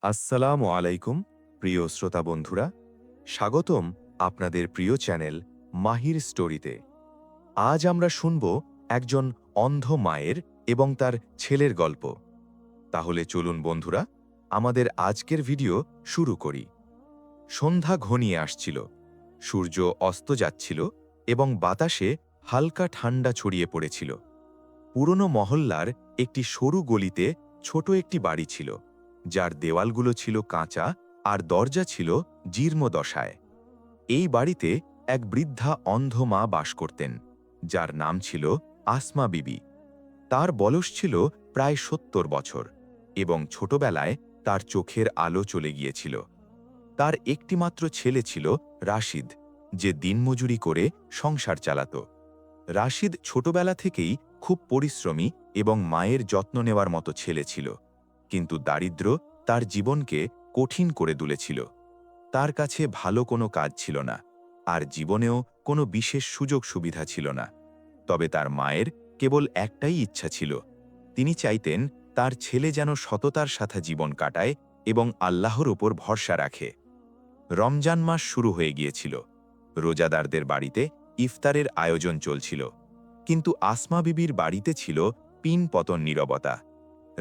আসসালামু আলাইকুম প্রিয় শ্রোতা বন্ধুরা, স্বাগতম আপনাদের প্রিয় চ্যানেল মাহির স্টোরিতে। আজ আমরা শুনব একজন অন্ধ মায়ের এবং তার ছেলের গল্প। তাহলে চলুন বন্ধুরা, আমাদের আজকের ভিডিও শুরু করি। সন্ধ্যা ঘনিয়ে আসছিল, সূর্য অস্ত যাচ্ছিল এবং বাতাসে হালকা ঠান্ডা ছড়িয়ে পড়েছিল। পুরনো মহল্লার একটি সরু গলিতে ছোট একটি বাড়ি ছিল, যার দেওয়ালগুলো ছিল কাঁচা আর দরজা ছিল জীর্ণ দশায়। এই বাড়িতে এক বৃদ্ধা অন্ধ মা বাস করতেন, যার নাম ছিল আসমা বিবি। তার বয়স ছিল প্রায় ৭০ বছর এবং ছোটবেলায় তার চোখের আলো চলে গিয়েছিল। তার একটিমাত্র ছেলে ছিল রাশিদ, যে দিনমজুরি করে সংসার চালাত। রাশিদ ছোটবেলা থেকেই খুব পরিশ্রমী এবং মায়ের যত্ন নেওয়ার মতো ছেলে ছিল, কিন্তু দারিদ্র্য তার জীবনকে কঠিন করে তুলেছিল। তার কাছে ভালো কোনো কাজ ছিল না, আর জীবনেও কোনো বিশেষ সুযোগ সুবিধা ছিল না। তবে তার মায়ের কেবল একটাই ইচ্ছা ছিল, তিনি চাইতেন তার ছেলে যেন সততার সাথে জীবন কাটায় এবং আল্লাহর উপর ভরসা রাখে। রমজান মাস শুরু হয়ে গিয়েছিল। রোজাদারদের বাড়িতে ইফতারের আয়োজন চলছিল, কিন্তু আসমা বিবির বাড়িতে ছিল পিন-পতন নীরবতা।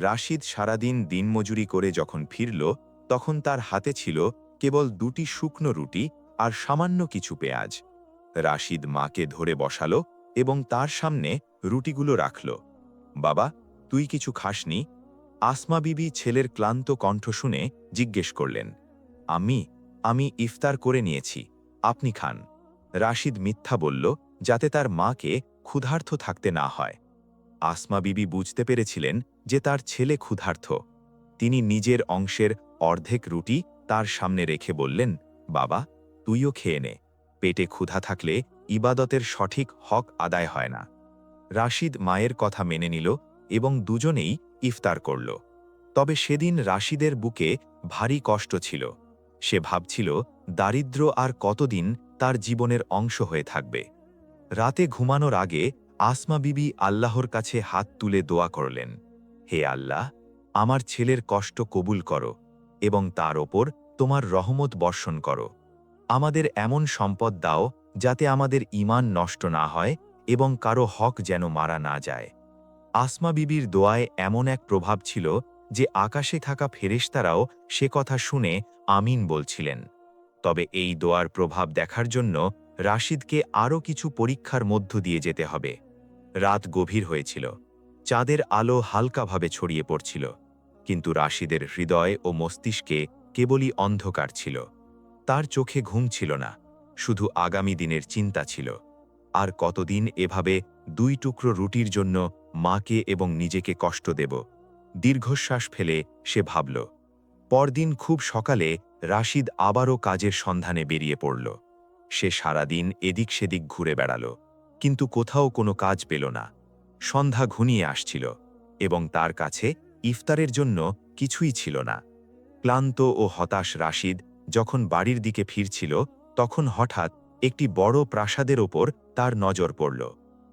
রাশিদ সারাদিন দিনমজুরি করে যখন ফিরল, তখন তার হাতে ছিল কেবল ২টি শুকনো রুটি আর সামান্য কিছু পেঁয়াজ। রাশিদ মাকে ধরে বসালো এবং তার সামনে রুটিগুলো রাখল। বাবা, তুই কিছু খাসনি? আসমা বিবি ছেলের ক্লান্ত কণ্ঠ শুনে জিজ্ঞেস করলেন। আমি ইফতার করে নিয়েছি, আপনি খান। রাশিদ মিথ্যা বলল, যাতে তার মাকে ক্ষুধার্ত থাকতে না হয়। আসমা বিবি বুঝতে পেরেছিলেন যে তার ছেলে ক্ষুধার্ত। তিনি নিজের অংশের অর্ধেক রুটি তার সামনে রেখে বললেন, বাবা, তুইও খেয়ে নে। পেটে ক্ষুধা থাকলে ইবাদতের সঠিক হক আদায় হয় না। রাশিদ মায়ের কথা মেনে নিল এবং দুজনেই ইফতার করল। তবে সেদিন রাশিদের বুকে ভারী কষ্ট ছিল। সে ভাবছিল, দারিদ্র্য আর কতদিন তার জীবনের অংশ হয়ে থাকবে। রাতে ঘুমানোর আগে আসমা বিবি আল্লাহর কাছে হাত তুলে দোয়া করলেন, হে আল্লাহ, আমার ছেলের কষ্ট কবুল করো এবং তার ওপর তোমার রহমত বর্ষণ করো। আমাদের এমন সম্পদ দাও যাতে আমাদের ঈমান নষ্ট না হয় এবং কারো হক যেন মারা না যায়। আসমা বিবির দোয়ায় এমন এক প্রভাব ছিল যে আকাশে থাকা ফেরেশতারাও সে কথা শুনে আমিন বলছিলেন। তবে এই দোয়ার প্রভাব দেখার জন্য রাশিদকে আরও কিছু পরীক্ষার মধ্য দিয়ে যেতে হবে। রাত গভীর হয়েছিল, চাঁদের আলো হালকাভাবে ছড়িয়ে পড়ছিল, কিন্তু রাশিদের হৃদয় ও মস্তিষ্কে কেবলই অন্ধকার ছিল। তার চোখে ঘুম ছিল না, শুধু আগামী দিনের চিন্তা ছিল। আর কতদিন এভাবে ২ টুকরো রুটির জন্য মাকে এবং নিজেকে কষ্ট দেব? দীর্ঘশ্বাস ফেলে সে ভাবল। পরদিন খুব সকালে রাশিদ আবারও কাজের সন্ধানে বেরিয়ে পড়ল। সে সারাদিন এদিক সেদিক ঘুরে বেড়াল, কিন্তু কোথাও কোনো কাজ পেল না। সন্ধ্যা ঘনিয়ে আসছিল এবং তার কাছে ইফতারের জন্য কিছুই ছিল না। ক্লান্ত ও হতাশ রাশিদ যখন বাড়ির দিকে ফিরছিল, তখন হঠাৎ একটি বড় প্রাসাদের ওপর তার নজর পড়ল।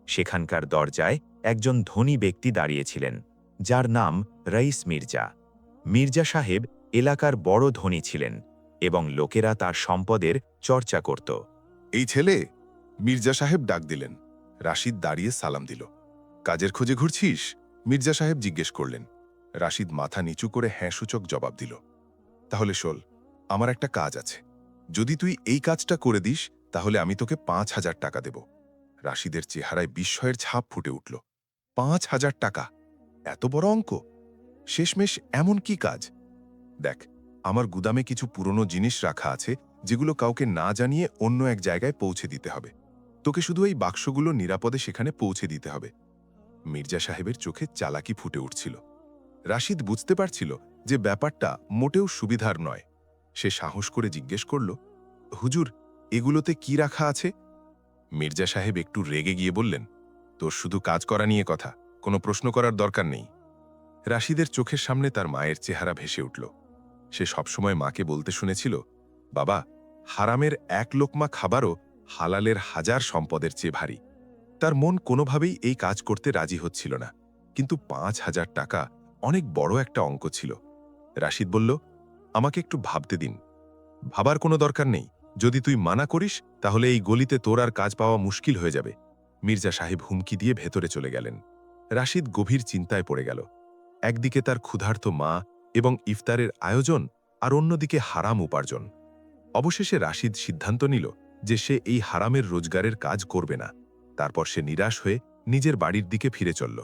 সেখানকার দরজায় একজন ধনী ব্যক্তি দাঁড়িয়েছিলেন, যার নাম রইস মির্জা। মির্জা সাহেব এলাকার বড় ধনী ছিলেন এবং লোকেরা তার সম্পদের চর্চা করত। এই ছেলে, মির্জা সাহেব ডাক দিলেন। রাশিদ দাঁড়িয়ে সালাম দিল। কাজের খোঁজে ঘুরছিস? মির্জা সাহেব জিজ্ঞেস করলেন। রাশিদ মাথা নিচু করে হ্যাঁ সূচক জবাব দিল। তাহলে শোল, আমার একটা কাজ আছে। যদি তুই এই কাজটা করে দিস, তাহলে আমি তোকে ৫,০০০ টাকা দেব। রাশিদের চেহারায় বিস্ময়ের ছাপ ফুটে উঠল। ৫,০০০ টাকা? এত বড় অঙ্ক! শেষমেশ এমন কি কাজ? দেখ, আমার গুদামে কিছু পুরনো জিনিস রাখা আছে, যেগুলো কাউকে না জানিয়ে অন্য এক জায়গায় পৌঁছে দিতে হবে। তোকে শুধু এই বাক্সগুলো নিরাপদে সেখানে পৌঁছে দিতে হবে। মির্জা সাহেবের চোখে চালাকি ফুটে উঠছিল। রাশিদ বুঝতে পারছিল যে ব্যাপারটা মোটেও সুবিধার নয়। সে সাহস করে জিজ্ঞেস করল, হুজুর, এগুলোতে কি রাখা আছে? মির্জা সাহেব একটু রেগে গিয়ে বললেন, তোর শুধু কাজ করা নিয়ে কথা, কোনো প্রশ্ন করার দরকার নেই। রাশিদের চোখের সামনে তার মায়ের চেহারা ভেসে উঠল। সে সবসময় মাকে বলতে শুনেছিল, বাবা, হারামের এক লোকমা খাবারও হালালের হাজার সম্পদের চেয়ে ভারী। তার মন কোনোভাবেই এই কাজ করতে রাজি হচ্ছিল না, কিন্তু ৫,০০০ টাকা অনেক বড় একটা অঙ্ক ছিল। রাশিদ বলল, আমাকে একটু ভাবতে দিন। ভাবার কোনো দরকার নেই। যদি তুই মানা করিস তাহলে এই গলিতে তোর আর কাজ পাওয়া মুশকিল হয়ে যাবে। মির্জা সাহেব হুমকি দিয়ে ভেতরে চলে গেলেন। রাশিদ গভীর চিন্তায় পড়ে গেল। একদিকে তার ক্ষুধার্ত মা এবং ইফতারের আয়োজন, আর অন্যদিকে হারাম উপার্জন। অবশেষে রাশিদ সিদ্ধান্ত নিল যে সে এই হারামের রোজগারের কাজ করবে না। তারপর সে নিরাশ হয়ে নিজের বাড়ির দিকে ফিরে চলল।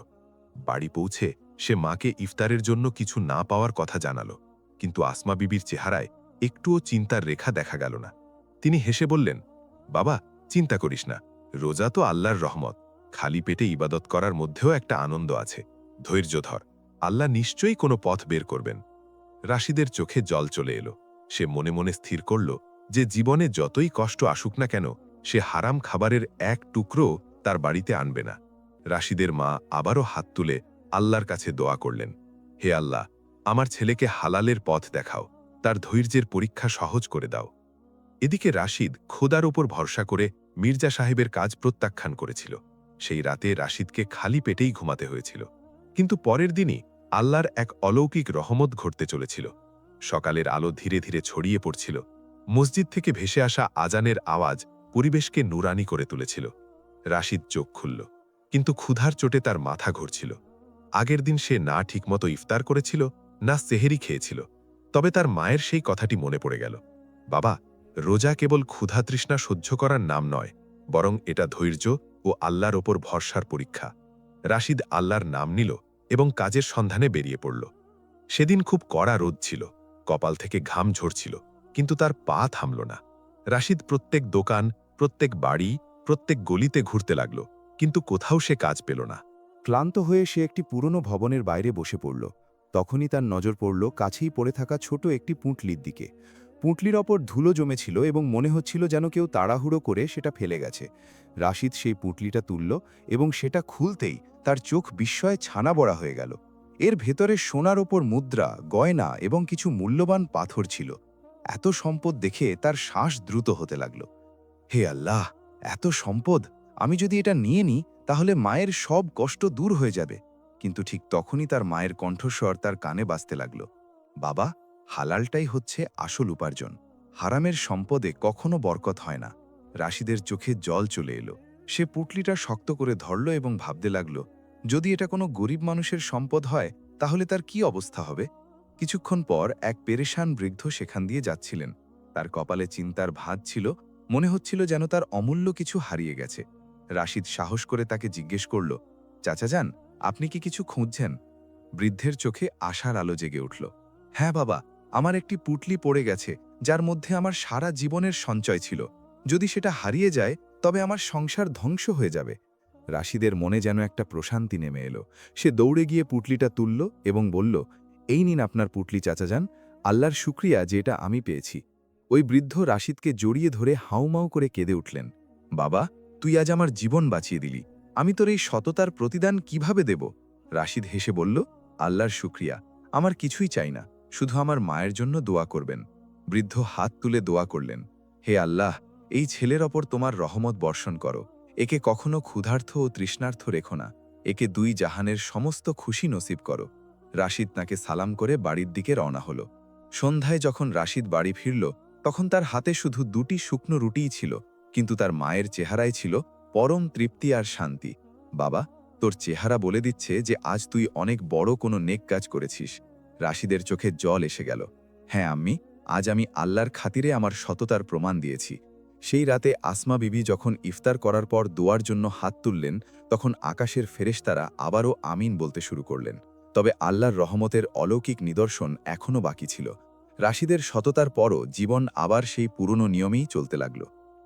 বাড়ি পৌঁছে সে মাকে ইফতারের জন্য কিছু না পাওয়ার কথা জানালো, কিন্তু আসমা বিবির চেহারায় একটুও চিন্তার রেখা দেখা গেল না। তিনি হেসে বললেন, বাবা, চিন্তা করিস না, রোজা তো আল্লাহর রহমত, খালি পেটে ইবাদত করার মধ্যেও একটা আনন্দ আছে। ধৈর্য ধর, আল্লাহ নিশ্চয়ই কোনো পথ বের করবেন। রাশিদের চোখে জল চলে এলো। সে মনে মনে স্থির করল যে জীবনে যতই কষ্ট আসুক না কেন, সে হারাম খাবারের এক টুকরো তার বাড়িতে আনবে না। রাশিদের মা আবারও হাত তুলে আল্লাহর কাছে দোয়া করলেন, হে আল্লাহ, আমার ছেলেকে হালালের পথ দেখাও, তার ধৈর্যের পরীক্ষা সহজ করে দাও। এদিকে রাশিদ খোদার উপর ভরসা করে মির্জা সাহেবের কাজ প্রত্যাখ্যান করেছিল। সেই রাতে রাশিদকে খালি পেটেই ঘুমাতে হয়েছিল। কিন্তু পরের দিনই আল্লাহর এক অলৌকিক রহমত ঘটতে চলেছিল। সকালের আলো ধীরে ধীরে ছড়িয়ে পড়ছিল। মসজিদ থেকে ভেসে আসা আজানের আওয়াজ পরিবেশকে নুরানি করে তুলেছিল। রাশিদ চোখ খুলল, কিন্তু ক্ষুধার চোটে তার মাথা ঘুরছিল। আগের দিন সে না ঠিকমতো ইফতার করেছিল, না সেহেরি খেয়েছিল। তবে তার মায়ের সেই কথাটি মনে পড়ে গেল, বাবা, রোজা কেবল ক্ষুধা তৃষ্ণা সহ্য করার নাম নয়, বরং এটা ধৈর্য ও আল্লাহর ওপর ভরসার পরীক্ষা। রাশিদ আল্লাহর নাম নিল এবং কাজের সন্ধানে বেরিয়ে পড়ল। সেদিন খুব কড়া রোদ ছিল, কপাল থেকে ঘাম ঝরছিল, কিন্তু তার পা থামল না। রাশিদ প্রত্যেক দোকান, প্রত্যেক বাড়ি, প্রত্যেক গলিতে ঘুরতে লাগল, কিন্তু কোথাও সে কাজ পেল না। ক্লান্ত হয়ে সে একটি পুরনো ভবনের বাইরে বসে পড়ল। তখনই তার নজর পড়ল কাছেই পড়ে থাকা ছোট একটি পুঁটলির দিকে। পুঁটলির ওপর ধুলো জমেছিল এবং মনে হচ্ছিল যেন কেউ তাড়াহুড়ো করে সেটা ফেলে গেছে। রাশিদ সেই পুঁটলিটা তুলল এবং সেটা খুলতেই তার চোখ বিস্ময়ে ছানা বড়া হয়ে গেল। এর ভেতরে সোনার ওপর মুদ্রা, গয়না এবং কিছু মূল্যবান পাথর ছিল। এত সম্পদ দেখে তার শ্বাস দ্রুত হতে লাগল। হে আল্লাহ, এত সম্পদ! আমি যদি এটা নিয়ে নিই তাহলে মায়ের সব কষ্ট দূর হয়ে যাবে। কিন্তু ঠিক তখনই তার মায়ের কণ্ঠস্বর তার কানে বাজতে লাগল, বাবা, হালালটাই হচ্ছে আসল উপার্জন। হারামের সম্পদে কখনো বরকত হয় না। রাশিদের চোখে জল চলে এলো। সে পুঁটলিটা শক্ত করে ধরল এবং ভাবতে লাগল, যদি এটা কোনো গরিব মানুষের সম্পদ হয় তাহলে তার কি অবস্থা হবে। কিছুক্ষণ পর এক পেরেশান বৃদ্ধ সেখান দিয়ে যাচ্ছিলেন। তার কপালে চিন্তার ভাঁজ ছিল, মনে হচ্ছিল যেন তার অমূল্য কিছু হারিয়ে গেছে। রাশিদ সাহস করে তাকে জিজ্ঞেস করল, চাচা যান, আপনি কি কিছু খুঁজছেন? বৃদ্ধের চোখে আশার আলো জেগে উঠল। হ্যাঁ বাবা, আমার একটি পুঁটলি পড়ে গেছে, যার মধ্যে আমার সারা জীবনের সঞ্চয় ছিল। যদি সেটা হারিয়ে যায় তবে আমার সংসার ধ্বংস হয়ে যাবে। রাশিদের মনে যেন একটা প্রশান্তি নেমে এলো। সে দৌড়ে গিয়ে পুঁটলিটা তুলল এবং বলল, এই নিন আপনার পুঁটলি চাচা যান, আল্লাহর শুক্রিয়া যে এটা আমি পেয়েছি। ওই বৃদ্ধ রাশিদকে জড়িয়ে ধরে হাউমাউ করে কেঁদে উঠলেন, বাবা, তুই আজ আমার জীবন বাঁচিয়ে দিলি। আমি তোর এই সততার প্রতিদান কিভাবে দেব? রাশিদ হেসে বলল, আল্লাহর শুক্রিয়া, আমার কিছুই চাই না, শুধু আমার মায়ের জন্য দোয়া করবেন। বৃদ্ধ হাত তুলে দোয়া করলেন, হে আল্লাহ, এই ছেলের ওপর তোমার রহমত বর্ষণ করো। একে কখনো ক্ষুধার্থ ও তৃষ্ণার্থ রেখো না। একে দুই জাহানের সমস্ত খুশি নসিব করো। রাশিদ তাকে সালাম করে বাড়ির দিকে রওনা হল। সন্ধ্যায় যখন রাশিদ বাড়ি ফিরল, তখন তার হাতে শুধু 2টি শুকনো রুটিই ছিল, কিন্তু তার মায়ের চেহারায় ছিল পরম তৃপ্তি আর শান্তি। বাবা, তোর চেহারা বলে দিচ্ছে যে আজ তুই অনেক বড় কোনো নেক কাজ করেছিস। রাশিদের চোখে জল এসে গেল। হ্যাঁ আম্মি, আজ আমি আল্লাহর খাতিরে আমার সততার প্রমাণ দিয়েছি। সেই রাতে আসমা বিবি যখন ইফতার করার পর দোয়ার জন্য হাত তুললেন, তখন আকাশের ফেরেশতারা আবারও আমিন বলতে শুরু করলেন। তবে আল্লাহর রহমতের অলৌকিক নিদর্শন এখনও বাকি ছিল। রাশিদের সততার পরও জীবন আবার সেই পুরনো নিয়মেই চলতে লাগল।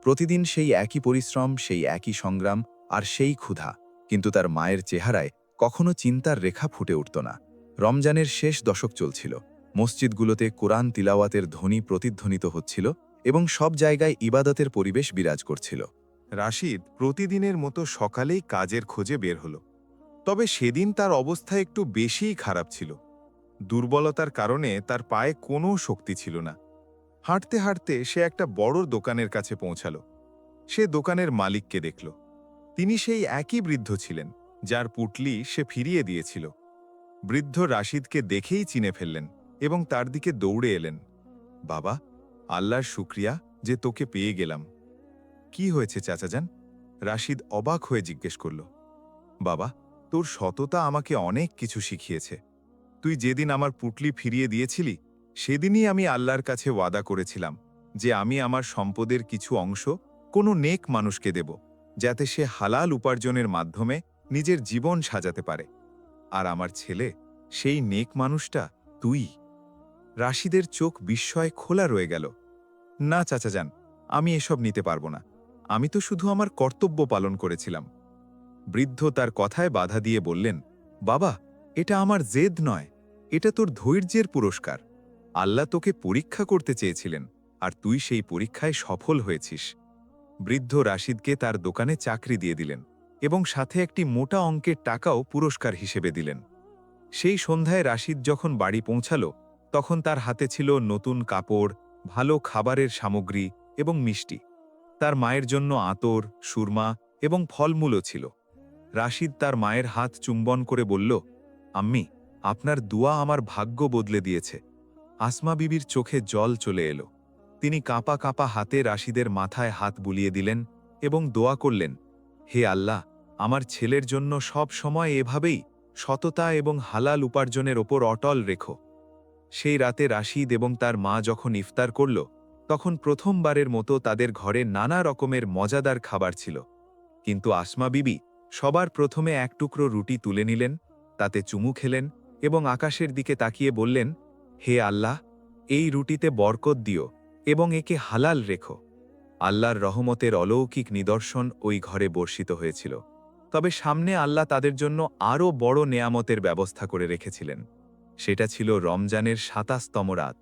প্রতিদিন সেই একই পরিশ্রম, সেই একই সংগ্রাম আর সেই ক্ষুধা, কিন্তু তার মায়ের চেহারায় কখনো চিন্তার রেখা ফুটে উঠত না। রমজানের শেষ দশক চলছিল। মসজিদগুলোতে কোরআন তিলাওয়াতের ধ্বনি প্রতিধ্বনিত হচ্ছিল এবং সব জায়গায় ইবাদতের পরিবেশ বিরাজ করছিল। রাশিদ প্রতিদিনের মতো সকালেই কাজের খোঁজে বের হলো। তবে সেদিন তার অবস্থা একটু বেশিই খারাপ ছিল। দুর্বলতার কারণে তার পায়ে কোনো শক্তি ছিল না। হাঁটতে হাঁটতে সে একটা বড় দোকানের কাছে পৌঁছালো। সে দোকানের মালিককে দেখল। তিনি সেই একই বৃদ্ধ ছিলেন যার পুঁটলি সে ফিরিয়ে দিয়েছিল। বৃদ্ধ রাশিদকে দেখেই চিনে ফেললেন এবং তার দিকে দৌড়ে এলেন। বাবা, আল্লাহর শুক্রিয়া যে তোকে পেয়ে গেলাম। কি হয়েছে চাচাজান? রাশিদ অবাক হয়ে জিজ্ঞেস করল। বাবা, তোর সততা আমাকে অনেক কিছু শিখিয়েছে। তুই যেদিন আমার পুটলি ফিরিয়ে দিয়েছিলি, সেদিনই আমি আল্লাহর কাছে ওয়াদা করেছিলাম যে আমি আমার সম্পদের কিছু অংশ কোনো নেক মানুষকে দেব, যাতে সে হালাল উপার্জনের মাধ্যমে নিজের জীবন সাজাতে পারে। আর আমার ছেলে, সেই নেক মানুষটা তুই। রাশিদের চোখ বিস্ময়ে খোলা রয়ে গেল। না চাচাজান, আমি এসব নিতে পারবো না। আমি তো শুধু আমার কর্তব্য পালন করেছিলাম। বৃদ্ধ তার কথায় বাধা দিয়ে বললেন, বাবা, এটা আমার জেদ নয়, এটা তোর ধৈর্যের পুরস্কার। আল্লাহ তোকে পরীক্ষা করতে চেয়েছিলেন, আর তুই সেই পরীক্ষায় সফল হয়েছিস। বৃদ্ধ রাশিদকে তার দোকানে চাকরি দিয়ে দিলেন এবং সাথে একটি মোটা অঙ্কের টাকাও পুরস্কার হিসেবে দিলেন। সেই সন্ধ্যায় রাশিদ যখন বাড়ি পৌঁছাল, তখন তার হাতে ছিল নতুন কাপড়, ভালো খাবারের সামগ্রী এবং মিষ্টি। তার মায়ের জন্য আতর, সুরমা এবং ফলমূলও ছিল। রাশিদ তার মায়ের হাত চুম্বন করে বলল, আম্মি, আপনার দুয়া আমার ভাগ্য বদলে দিয়েছে। আসমা বিবির চোখে জল চলে এলো। তিনি কাঁপা কাঁপা হাতে রাশিদের মাথায় হাত বুলিয়ে দিলেন এবং দোয়া করলেন, হে আল্লাহ, আমার ছেলের জন্য সব সময় এভাবেই সততা এবং হালাল উপার্জনের ওপর অটল রেখো। সেই রাতে রাশিদ এবং তার মা যখন ইফতার করল, তখন প্রথমবারের মতো তাদের ঘরে নানা রকমের মজাদার খাবার ছিল। কিন্তু আসমা বিবি সবার প্রথমে এক টুকরো রুটি তুলে নিলেন, তাতে চুমু খেলেন এবং আকাশের দিকে তাকিয়ে বললেন, হে আল্লাহ, এই রুটিতে বরকত দিও এবং একে হালাল রেখো। আল্লাহর রহমতের অলৌকিক নিদর্শন ওই ঘরে বর্ষিত হয়েছিল। তবে সামনে আল্লাহ তাদের জন্য আরও বড় নেয়ামতের ব্যবস্থা করে রেখেছিলেন। সেটা ছিল রমজানের ২৭তম রাত,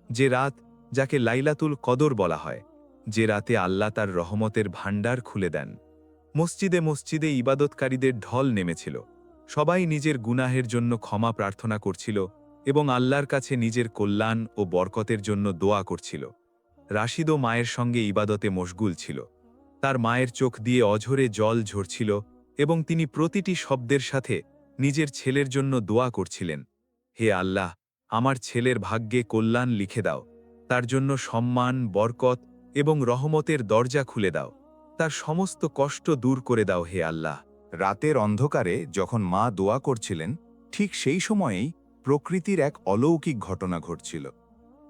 যে রাত যাকে লাইলাতুল কদর বলা হয়, যে রাতে আল্লাহ তার রহমতের ভাণ্ডার খুলে দেন। মসজিদে মসজিদে ইবাদতকারীদের ঢল নেমেছিল। সবাই নিজের গুনাহের জন্য ক্ষমা প্রার্থনা করছিল এবং আল্লাহর কাছে নিজের কল্যাণ ও বরকতের জন্য দোয়া করছিল। রাশিদও মায়ের সঙ্গে ইবাদতে মশগুল ছিল। তার মায়ের চোখ দিয়ে অঝরে জল ঝরছিল এবং তিনি প্রতিটি শব্দের সাথে নিজের ছেলের জন্য দোয়া করছিলেন, হে আল্লাহ, আমার ছেলের ভাগ্যে কল্যাণ লিখে দাও, তার জন্য সম্মান, বরকত এবং রহমতের দরজা খুলে দাও, তার সমস্ত কষ্ট দূর করে দাও হে আল্লাহ। রাতের অন্ধকারে যখন মা দোয়া করছিলেন, ঠিক সেই সময়েই প্রকৃতির এক অলৌকিক ঘটনা ঘটছিল।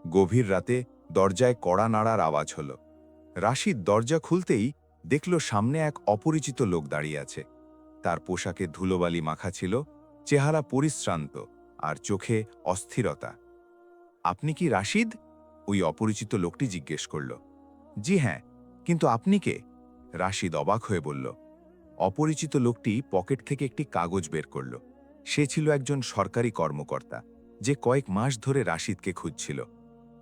গভীর রাতে দরজায় কড়া নাড়ার আওয়াজ হল। রাশিদ দরজা খুলতেই দেখল সামনে এক অপরিচিত লোক দাঁড়িয়ে আছে। তার পোশাকে ধুলোবালি মাখা ছিল, চেহারা পরিশ্রান্ত আর চোখে অস্থিরতা। আপনি কি রাশিদ? ওই অপরিচিত লোকটি জিজ্ঞেস করল। জি হ্যাঁ, কিন্তু আপনি কে? রাশিদ অবাক হয়ে বলল। অপরিচিত লোকটি পকেট থেকে একটি কাগজ বের করল। সে ছিল একজন সরকারি কর্মকর্তা, যে কয়েক মাস ধরে রাশিদকে খুঁজছিল।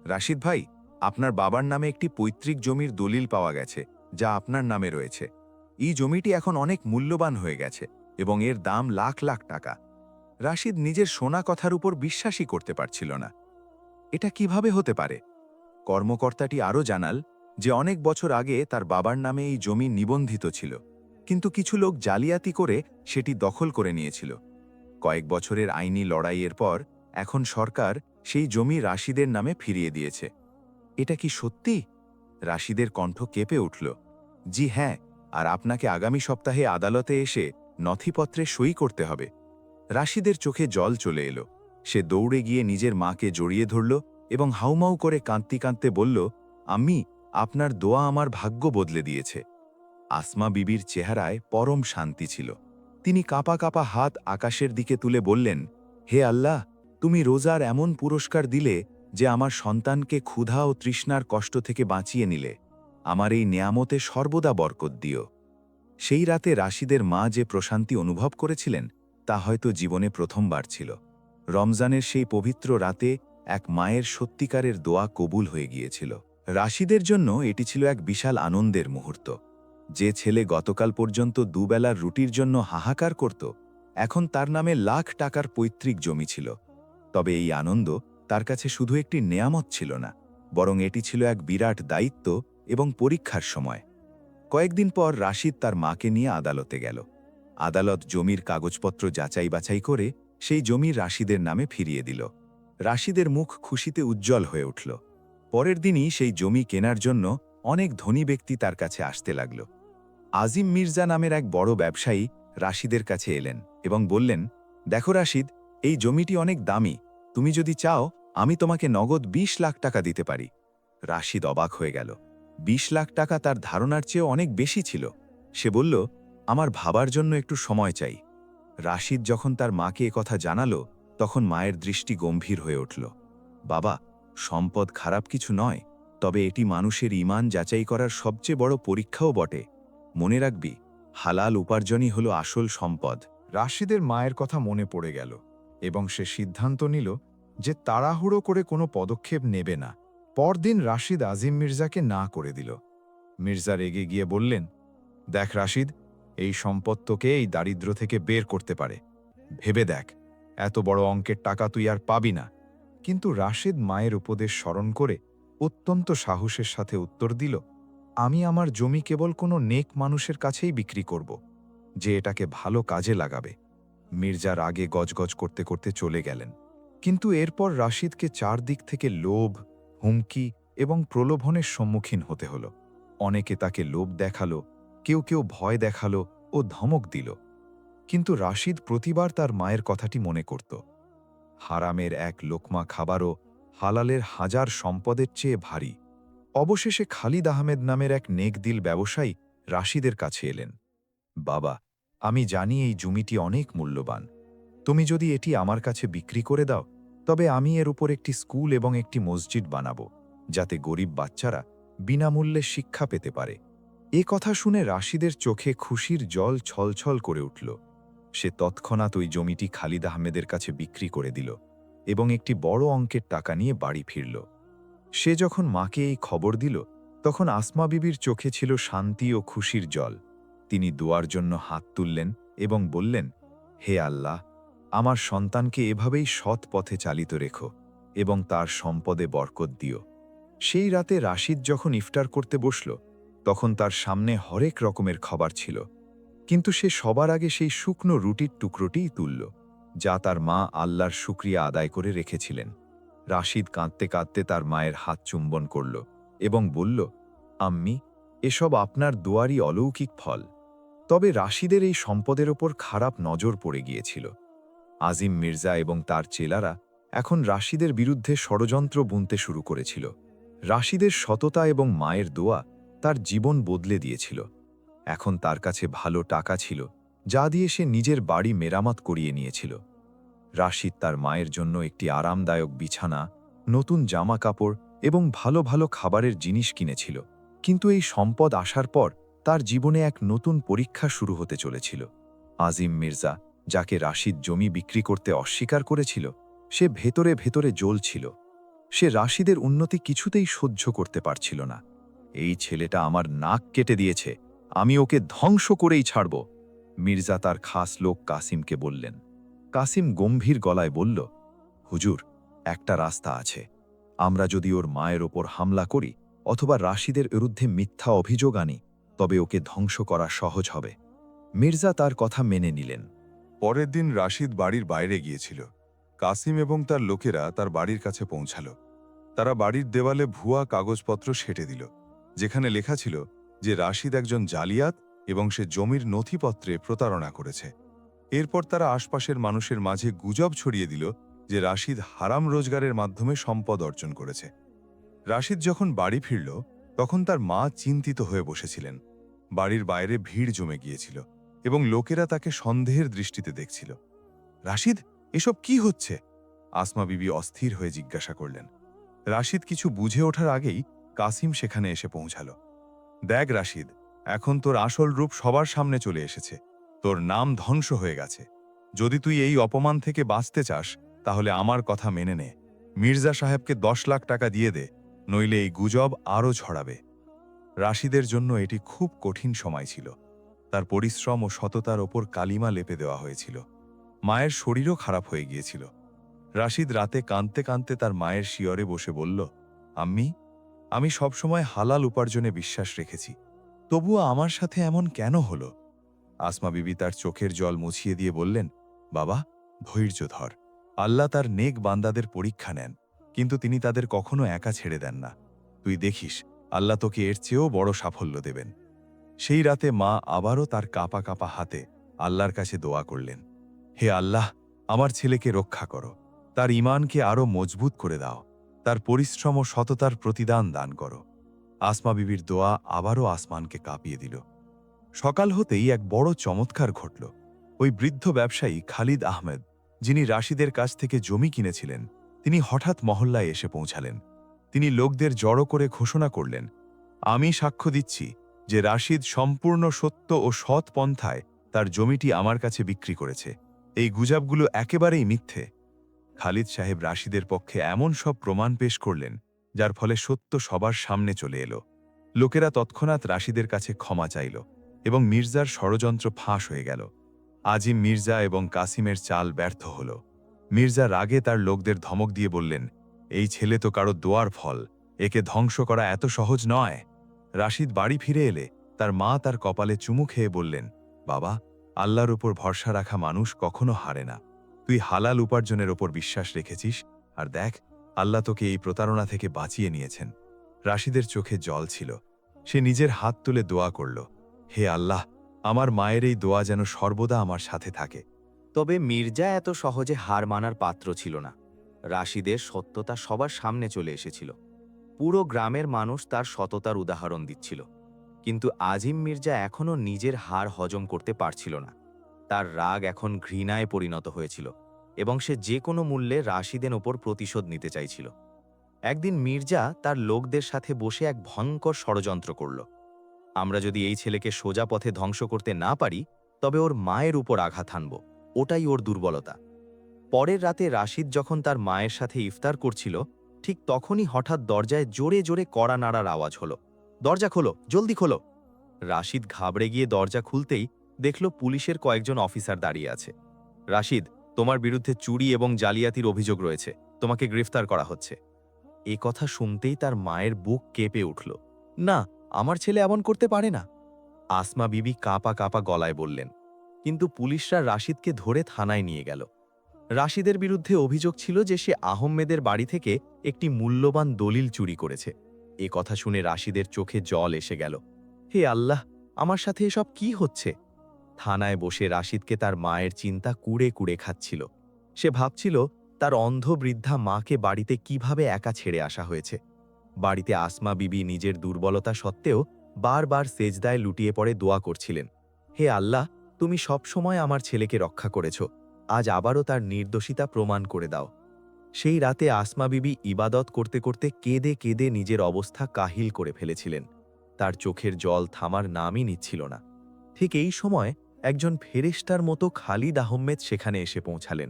রাশিদ ভাই, আপনার বাবার নামে একটি পৈতৃক জমির দলিল পাওয়া গেছে, যা আপনার নামে রয়েছে। এই জমিটি এখন অনেক মূল্যবান হয়ে গেছে এবং এর দাম লাখ লাখ টাকা। রাশিদ নিজের শোনা কথার উপর বিশ্বাসই করতে পারছিল না। এটা কিভাবে হতে পারে? কর্মকর্তাটি আরও জানাল যে অনেক বছর আগে তার বাবার নামে এই জমি নিবন্ধিত ছিল, কিন্তু কিছু লোক জালিয়াতি করে সেটি দখল করে নিয়েছিল। কয়েক বছরের আইনি লড়াইয়ের পর এখন সরকার সেই জমি রাশিদের নামে ফিরিয়ে দিয়েছে। এটা কি সত্যি? রাশিদের কণ্ঠ কেঁপে উঠল। জি হ্যাঁ, আর আপনাকে আগামী সপ্তাহে আদালতে এসে নথিপত্রে সই করতে হবে। রাশিদের চোখে জল চলে এলো। সে দৌড়ে গিয়ে নিজের মাকে জড়িয়ে ধরল এবং হাউমাউ করে কাঁদতে কাঁদতে বলল, আম্মি, আপনার দোয়া আমার ভাগ্য বদলে দিয়েছে। আসমা বিবির চেহারায় পরম শান্তি ছিল। তিনি কাঁপা কাঁপা হাত আকাশের দিকে তুলে বললেন, হে আল্লাহ, তুমি রোজার এমন পুরস্কার দিলে যে আমার সন্তানকে ক্ষুধা ও তৃষ্ণার কষ্ট থেকে বাঁচিয়ে নিলে। আমার এই নেয়ামতে সর্বদা বরকত দিও। সেই রাতে রাশিদের মা যে প্রশান্তি অনুভব করেছিলেন, তা হয়তো জীবনে প্রথমবার ছিল। রমজানের সেই পবিত্র রাতে এক মায়ের সত্যিকারের দোয়া কবুল হয়ে গিয়েছিল। রাশিদের জন্য এটি ছিল এক বিশাল আনন্দের মুহূর্ত। যে ছেলে গতকাল পর্যন্ত দুবেলার রুটির জন্য হাহাকার করত, এখন তার নামে লাখ টাকার পৈতৃক জমি ছিল। তবে এই আনন্দ তার কাছে শুধু একটি নেয়ামত ছিল না, বরং এটি ছিল এক বিরাট দায়িত্ব এবং পরীক্ষার সময়। কয়েকদিন পর রাশিদ তার মাকে নিয়ে আদালতে গেল। আদালত জমির কাগজপত্র যাচাই বাছাই করে সেই জমি রাশিদের নামে ফিরিয়ে দিল। রাশিদের মুখ খুশিতে উজ্জ্বল হয়ে উঠল। পরের দিনই সেই জমি কেনার জন্য অনেক ধনী ব্যক্তি তার কাছে আসতে লাগল। আজিম মির্জা নামের এক বড় ব্যবসায়ী রাশিদের কাছে এলেন এবং বললেন, দেখো রাশিদ, এই জমিটি অনেক দামি, তুমি যদি চাও আমি তোমাকে নগদ ২০ লাখ টাকা দিতে পারি। রাশিদ অবাক হয়ে গেল। ২০ লাখ টাকা তার ধারণার চেয়েও অনেক বেশি ছিল। সে বলল, আমার ভাবার জন্য একটু সময় চাই। রাশিদ যখন তার মাকে একথা জানালো, তখন মায়ের দৃষ্টি গম্ভীর হয়ে উঠল। বাবা, সম্পদ খারাপ কিছু নয়, তবে এটি মানুষের ঈমান যাচাই করার সবচেয়ে বড় পরীক্ষাও বটে। মনে রাখবি, হালাল উপার্জনই হলো আসল সম্পদ। রাশিদের মায়ের কথা মনে পড়ে গেল এবং সে সিদ্ধান্ত নিল যে তাড়াহুড়ো করে কোনো পদক্ষেপ নেবে না। পরদিন রাশিদ আজিম মির্জাকে না করে দিল। মির্জা রেগে গিয়ে বললেন, দেখ রাশিদ, এই সম্পদ তোকে এই দারিদ্র্য থেকে বের করতে পারে। ভেবে দেখ, এত বড় অঙ্কের টাকা তুই আর পাবি না। কিন্তু রাশিদ মায়ের উপদেশ স্মরণ করে অত্যন্ত সাহসের সাথে উত্তর দিল, আমি আমার জমি কেবল কোনো নেক মানুষের কাছেই বিক্রি করব, যে এটাকে ভালো কাজে লাগাবে। মির্জার আগে গজগজ করতে করতে চলে গেলেন। কিন্তু এরপর রাশিদকে চারদিক থেকে লোভ, হুমকি এবং প্রলোভনের সম্মুখীন হতে হলো। অনেকে তাকে লোভ দেখালো, কেউ কেউ ভয় দেখালো ও ধমক দিল। কিন্তু রাশিদ প্রতিবার তার মায়ের কথাটি মনে করত। হারামের এক লোকমা খাবারও হালালের হাজার সম্পদের চেয়ে ভারী। অবশেষে খালিদ আহমেদ নামের এক নেকদিল ব্যবসায়ী রাশিদের কাছে এলেন। বাবা, আমি জানি এই জমিটি অনেক মূল্যবান। তুমি যদি এটি আমার কাছে বিক্রি করে দাও, তবে আমি এর উপর একটি স্কুল এবং একটি মসজিদ বানাবো, যাতে গরিব বাচ্চারা বিনামূল্যে শিক্ষা পেতে পারে। এ কথা শুনে রাশিদের চোখে খুশির জল ছলছল করে উঠল। সে তৎক্ষণাৎ ওই জমিটি খালিদ আহমেদের কাছে বিক্রি করে দিল এবং একটি বড় অঙ্কের টাকা নিয়ে বাড়ি ফিরল। সে যখন মাকে এই খবর দিল, তখন আসমা বিবির চোখে ছিল শান্তি ও খুশির জল। তিনি দোয়ার জন্য হাত তুললেন এবং বললেন, হে আল্লাহ, আমার সন্তানকে এভাবেই সৎ পথে চালিত রেখো এবং তার সম্পদে বরকত দিও। সেই রাতে রাশিদ যখন ইফতার করতে বসল, তখন তার সামনে হরেক রকমের খাবার ছিল, কিন্তু সে সবার আগে সেই শুকনো রুটির টুকরোটিই তুলল, যা তার মা আল্লাহর শুকরিয়া আদায় করে রেখেছিলেন। রাশিদ কাঁদতে কাঁদতে তার মায়ের হাত চুম্বন করল এবং বলল, আম্মি, এসব আপনার দোয়ারই অলৌকিক ফল। তবে রাশিদের এই সম্পদের ওপর খারাপ নজর পড়ে গিয়েছিল। আজিম মির্জা এবং তার চেলারা এখন রাশিদের বিরুদ্ধে ষড়যন্ত্র বুনতে শুরু করেছিল। রাশিদের সততা এবং মায়ের দোয়া তার জীবন বদলে দিয়েছিল। এখন তার কাছে ভালো টাকা ছিল, যা দিয়ে সে নিজের বাড়ি মেরামত করিয়ে নিয়েছিল। রাশিদ তার মায়ের জন্য একটি আরামদায়ক বিছানা, নতুন জামা কাপড় এবং ভালো ভালো খাবারের জিনিস কিনেছিল। কিন্তু এই সম্পদ আসার পর তার জীবনে এক নতুন পরীক্ষা শুরু হতে চলেছিল। আজিম মির্জা, যাকে রাশিদ জমি বিক্রি করতে অস্বীকার করেছিল, সে ভেতরে ভেতরে জ্বলছিল। সে রাশিদের উন্নতি কিছুতেই সহ্য করতে পারছিল না। এই ছেলেটা আমার নাক কেটে দিয়েছে, আমি ওকে ধ্বংস করেই ছাড়ব, মির্জা তার খাস লোক কাসিমকে বললেন। কাসিম গম্ভীর গলায় বলল, হুজুর, একটা রাস্তা আছে। আমরা যদি ওর মায়ের ওপর হামলা করি অথবা রাশিদের বিরুদ্ধে মিথ্যা অভিযোগ আনি, তবে ওকে ধ্বংস করা সহজ হবে। মির্জা তার কথা মেনে নিলেন। পরের দিন রাশিদ বাড়ির বাইরে গিয়েছিল। কাসিম এবং তার লোকেরা তার বাড়ির কাছে পৌঁছাল। তারা বাড়ির দেওয়ালে ভুয়া কাগজপত্র সেঁটে দিল, যেখানে লেখা ছিল যে রাশিদ একজন জালিয়াত এবং সে জমির নথিপত্রে প্রতারণা করেছে। এরপর তারা আশপাশের মানুষের মাঝে গুজব ছড়িয়ে দিল যে রাশিদ হারাম রোজগারের মাধ্যমে সম্পদ অর্জন করেছে। রাশিদ যখন বাড়ি ফিরল, তখন তার মা চিন্তিত হয়ে বসেছিলেন। বাড়ির বাইরে ভিড় জমে গিয়েছিল এবং লোকেরা তাকে সন্দেহের দৃষ্টিতে দেখছিল। রাশিদ, এসব কি হচ্ছে? আসমা বিবি অস্থির হয়ে জিজ্ঞাসা করলেন। রাশিদ কিছু বুঝে ওঠার আগেই কাসিম সেখানে এসে পৌঁছাল। দেখ রাশিদ, এখন তোর আসল রূপ সবার সামনে চলে এসেছে। তোর নাম ধ্বংস হয়ে গেছে। যদি তুই এই অপমান থেকে বাঁচতে চাস, তাহলে আমার কথা মেনে নে। মির্জা সাহেবকে 10 লাখ টাকা দিয়ে দে, নইলে এই গুজব আরও ছড়াবে। রাশিদের জন্য এটি খুব কঠিন সময় ছিল। তার পরিশ্রম ও সততার ওপর কালিমা লেপে দেওয়া হয়েছিল। মায়ের শরীরও খারাপ হয়ে গিয়েছিল। রাশিদ রাতে কাঁদতে কাঁদতে তার মায়ের শিয়রে বসে বলল, আম্মি, আমি সবসময় হালাল উপার্জনে বিশ্বাস রেখেছি, তবুও আমার সাথে এমন কেন হলো? আসমা বিবি তার চোখের জল মুছিয়ে দিয়ে বললেন, বাবা, ধৈর্য ধর। আল্লাহ তার নেক বান্দাদের পরীক্ষা নেন, কিন্তু তিনি তাদের কখনো একা ছেড়ে দেন না। তুই দেখিস, আল্লাহ তোকে এর চেয়েও বড় সাফল্য দেবেন। সেই রাতে মা আবারও তার কাঁপা কাঁপা হাতে আল্লাহর কাছে দোয়া করলেন, হে আল্লাহ, আমার ছেলেকে রক্ষা করো, তার ঈমানকে আরও মজবুত করে দাও, তার পরিশ্রম ও সততার প্রতিদান দান করো। আসমা বিবির দোয়া আবারও আসমানকে কাঁপিয়ে দিল। সকাল হতেই এক বড় চমৎকার ঘটল। ওই বৃদ্ধ ব্যবসায়ী খালিদ আহমেদ, যিনি রাশিদের কাছ থেকে জমি কিনেছিলেন, তিনি হঠাৎ মহল্লায় এসে পৌঁছালেন। তিনি লোকদের জড়ো করে ঘোষণা করলেন, আমি সাক্ষ্য দিচ্ছি যে রাশিদ সম্পূর্ণ সত্য ও সৎ পন্থায় তার জমিটি আমার কাছে বিক্রি করেছে। এই গুজবগুলো একেবারেই মিথ্যে। খালিদ সাহেব রাশিদের পক্ষে এমন সব প্রমাণ পেশ করলেন, যার ফলে সত্য সবার সামনে চলে এলো। লোকেরা তৎক্ষণাৎ রাশিদের কাছে ক্ষমা চাইল এবং মির্জার ষড়যন্ত্র ফাঁস হয়ে গেল। আজিম মির্জা এবং কাসিমের চাল ব্যর্থ হল। মির্জা রাগে তার লোকদের ধমক দিয়ে বললেন, এই ছেলে তো কারো দোয়ার ফল, একে ধ্বংস করা এত সহজ নয়। রাশিদ বাড়ি ফিরে এলে তার মা তার কপালে চুমু খেয়ে বললেন, বাবা, আল্লাহর উপর ভরসা রাখা মানুষ কখনো হারে না। তুই হালাল উপার্জনের ওপর বিশ্বাস রেখেছিস, আর দেখ, আল্লাহ তোকে এই প্রতারণা থেকে বাঁচিয়ে নিয়েছেন। রাশিদের চোখে জল ছিল। সে নিজের হাত তুলে দোয়া করল, হে আল্লাহ, আমার মায়ের এই দোয়া যেন সর্বদা আমার সাথে থাকে। তবে মির্জা এত সহজে হার মানার পাত্র ছিল না। রাশিদের সত্যতা সবার সামনে চলে এসেছিল। পুরো গ্রামের মানুষ তার সততার উদাহরণ দিচ্ছিল। কিন্তু আজিম মির্জা এখনও নিজের হার হজম করতে পারছিল না। তার রাগ এখন ঘৃণায় পরিণত হয়েছিল এবং সে যে কোনো মূল্যে রাশিদের ওপর প্রতিশোধ নিতে চাইছিল। একদিন মির্জা তার লোকদের সাথে বসে এক ভয়ঙ্কর ষড়যন্ত্র করল। আমরা যদি এই ছেলেকে সোজা পথে ধ্বংস করতে না পারি, তবে ওর মায়ের উপর আঘাত হানব, ওটাই ওর দুর্বলতা। পরের রাতে রাশিদ যখন তার মায়ের সাথে ইফতার করছিল, ঠিক তখনই হঠাৎ দরজায় জোরে জোরে কড়া নাড়ার আওয়াজ হলো। দরজা খোলো, জলদি খোলো। রাশিদ ঘাবড়ে গিয়ে দরজা খুলতেই দেখল পুলিশের কয়েকজন অফিসার দাঁড়িয়ে আছে। রাশিদ, তোমার বিরুদ্ধে চুরি এবং জালিয়াতির অভিযোগ রয়েছে, তোমাকে গ্রেফতার করা হচ্ছে। এ কথা শুনতেই তার মায়ের বুক কেঁপে উঠল। না, আমার ছেলে এমন করতে পারে না। আসমা বিবি কাঁপা কাঁপা গলায় বললেন। কিন্তু পুলিশরা রাশিদকে ধরে থানায় নিয়ে গেল। রাশিদের বিরুদ্ধে অভিযোগ ছিল যে সে আহমেদের বাড়ি থেকে একটি মূল্যবান দলিল চুরি করেছে। এ কথা শুনে রাশিদের চোখে জল এসে গেল। হে আল্লাহ, আমার সাথে এসব কি হচ্ছে? থানায় বসে রাশিদকে তার মায়ের চিন্তা কুড়ে কুড়ে খাচ্ছিল। সে ভাবছিল তার অন্ধ বৃদ্ধা মাকে বাড়িতে কিভাবে একা ছেড়ে আসা হয়েছে। বাড়িতে আসমা বিবি নিজের দুর্বলতা সত্ত্বেও বারবার সেজদায় লুটিয়ে পড়ে দোয়া করছিলেন, হে আল্লাহ, তুমি সব সময় আমার ছেলেকে রক্ষা করেছ, আজ আবারও তার নির্দোষিতা প্রমাণ করে দাও। সেই রাতে আসমা বিবি ইবাদত করতে করতে কেঁদে কেঁদে নিজের অবস্থা কাহিল করে ফেলেছিলেন। তার চোখের জল থামার নামই নিচ্ছিল না। ঠিক এই সময় একজন ফেরেশতার মতো খালিদ আহমেদ সেখানে এসে পৌঁছালেন।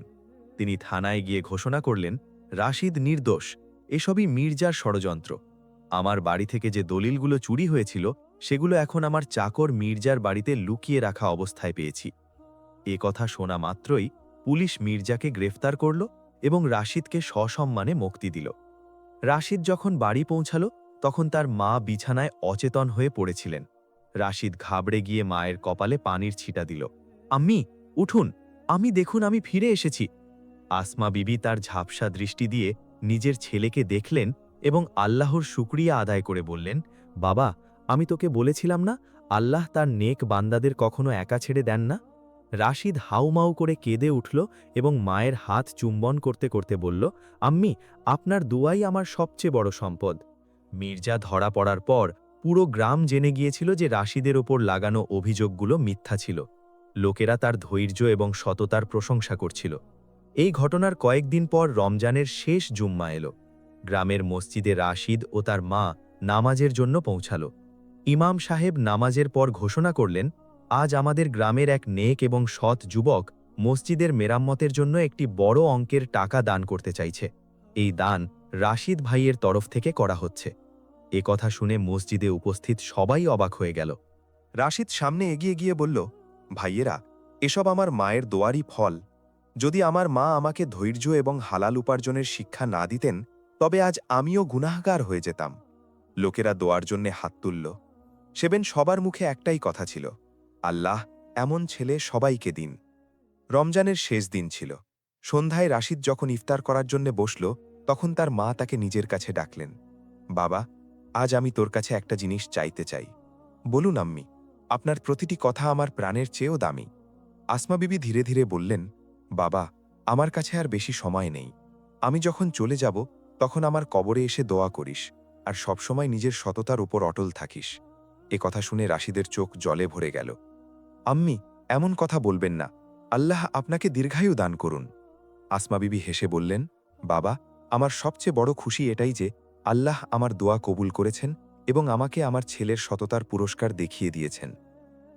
তিনি থানায় গিয়ে ঘোষণা করলেন, রাশিদ নির্দোষ, এসবই মির্জার ষড়যন্ত্র। আমার বাড়ি থেকে যে দলিলগুলো চুরি হয়েছিল, সেগুলো এখন আমার চাকর মির্জার বাড়িতে লুকিয়ে রাখা অবস্থায় পেয়েছি। এ কথা শোনা মাত্রই পুলিশ মির্জাকে গ্রেফতার করল এবং রাশিদকে সসম্মানে মুক্তি দিল। রাশিদ যখন বাড়ি পৌঁছাল, তখন তার মা বিছানায় অচেতন হয়ে পড়েছিলেন। রাশিদ ঘাবড়ে গিয়ে মায়ের কপালে পানির ছিটা দিল। আম্মি, উঠুন, দেখুন, আমি ফিরে এসেছি। আসমা বিবি তার ঝাপসা দৃষ্টি দিয়ে নিজের ছেলেকে দেখলেন এবং আল্লাহর শুকরিয়া আদায় করে বললেন, বাবা, আমি তোকে বলেছিলাম না, আল্লাহ তার নেক বান্দাদের কখনো একা ছেড়ে দেন না। রাশিদ হাউমাউ করে কেঁদে উঠল এবং মায়ের হাত চুম্বন করতে করতে বলল, আম্মি, আপনার দুয়াই আমার সবচেয়ে বড় সম্পদ। মির্জা ধরা পড়ার পর পুরো গ্রাম জেনে গিয়েছিল যে রাশিদের ওপর লাগানো অভিযোগগুলো মিথ্যা ছিল। লোকেরা তার ধৈর্য এবং সততার প্রশংসা করছিল। এই ঘটনার কয়েকদিন পর রমজানের শেষ জুম্মা এলো। গ্রামের মসজিদে রাশিদ ও তার মা নামাজের জন্য পৌঁছাল। ইমাম সাহেব নামাজের পর ঘোষণা করলেন, আজ আমাদের গ্রামের এক নেক এবং সৎ যুবক মসজিদের মেরামতের জন্য একটি বড় অঙ্কের টাকা দান করতে চাইছে। এই দান রাশিদ ভাইয়ের তরফ থেকে করা হচ্ছে। এ কথা শুনে মসজিদে উপস্থিত সবাই অবাক হয়ে গেল। রাশিদ সামনে এগিয়ে গিয়ে বলল, ভাইয়েরা, এসব আমার মায়ের দোয়ারই ফল। যদি আমার মা আমাকে ধৈর্য এবং হালাল উপার্জনের শিক্ষা না দিতেন, তবে আজ আমিও গুনাহগার হয়ে যেতাম। লোকেরা দোয়ার জন্যে হাত তুলল। সেবেন সবার মুখে একটাই কথা ছিল, আল্লাহ এমন ছেলে সবাইকে দিন। রমজানের শেষ দিন ছিল। সন্ধ্যায় রাশিদ যখন ইফতার করার জন্য বসল, তখন তার মা তাকে নিজের কাছে ডাকলেন। বাবা, আজ আমি তোর কাছে একটা জিনিস চাইতে চাই। বলুন আম্মি, আপনার প্রতিটি কথা আমার প্রাণের চেয়েও দামি। আসমা বিবি ধীরে ধীরে বললেন, বাবা, আমার কাছে আর বেশি সময় নেই। আমি যখন চলে যাব তখন আমার কবরে এসে দোয়া করিস, আর সবসময় নিজের সততার উপর অটল থাকিস। এ কথা শুনে রাশিদের চোখ জলে ভরে গেল। আম্মি, এমন কথা বলবেন না, আল্লাহ আপনাকে দীর্ঘায়ু দান করুন। আসমা বিবি হেসে বললেন, বাবা, আমার সবচেয়ে বড় খুশি এটাই যে আল্লাহ আমার দোয়া কবুল করেছেন এবং আমাকে আমার ছেলের সততার পুরস্কার দেখিয়ে দিয়েছেন।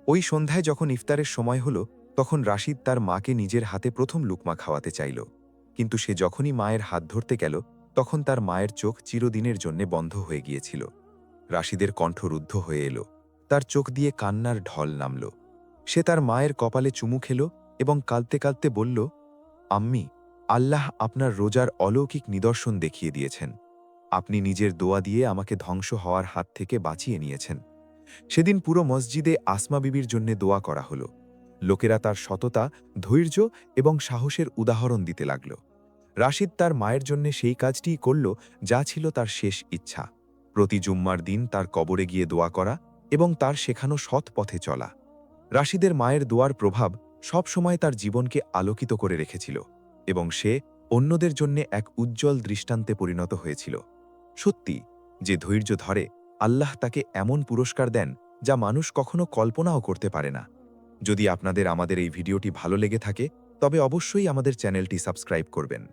ওই সন্ধ্যায় যখন ইফতারের সময় হল, তখন রাশিদ তার মাকে নিজের হাতে প্রথম লুকমা খাওয়াতে চাইল। কিন্তু সে যখনই মায়ের হাত ধরতে গেল, তখন তার মায়ের চোখ চিরদিনের জন্যে বন্ধ হয়ে গিয়েছিল। রাশিদের কণ্ঠ রুদ্ধ হয়ে এলো, তার চোখ দিয়ে কান্নার ঢল নামল। সে তার মায়ের কপালে চুমু খেল এবং কাঁদতে কাঁদতে বলল, আম্মি, আল্লাহ আপনার রোজার অলৌকিক নিদর্শন দেখিয়ে দিয়েছেন। আপনি নিজের দোয়া দিয়ে আমাকে ধ্বংস হওয়ার হাত থেকে বাঁচিয়ে নিয়েছেন। সেদিন পুরো মসজিদে আসমা বিবির জন্য দোয়া করা হলো। লোকেরা তার সততা, ধৈর্য এবং সাহসের উদাহরণ দিতে লাগল। রাশিদ তার মায়ের জন্য সেই কাজটিই করল যা ছিল তার শেষ ইচ্ছা, প্রতি জুম্মার দিন তার কবরে গিয়ে দোয়া করা এবং তার শেখানো সৎ পথে চলা। রাশিদের মায়ের দোয়ার প্রভাব সব সময় তার জীবনকে আলোকিত করে রেখেছিল এবং সে অন্যদের জন্য এক উজ্জ্বল দৃষ্টান্তে পরিণত হয়েছিল। সত্যি, যে ধৈর্য ধরে, আল্লাহ তাকে এমন পুরস্কার দেন যা মানুষ কখনো কল্পনাও করতে পারে না। যদি আপনাদের আমাদের এই ভিডিওটি ভালো লেগে থাকে, তবে অবশ্যই আমাদের চ্যানেলটি সাবস্ক্রাইব করবেন।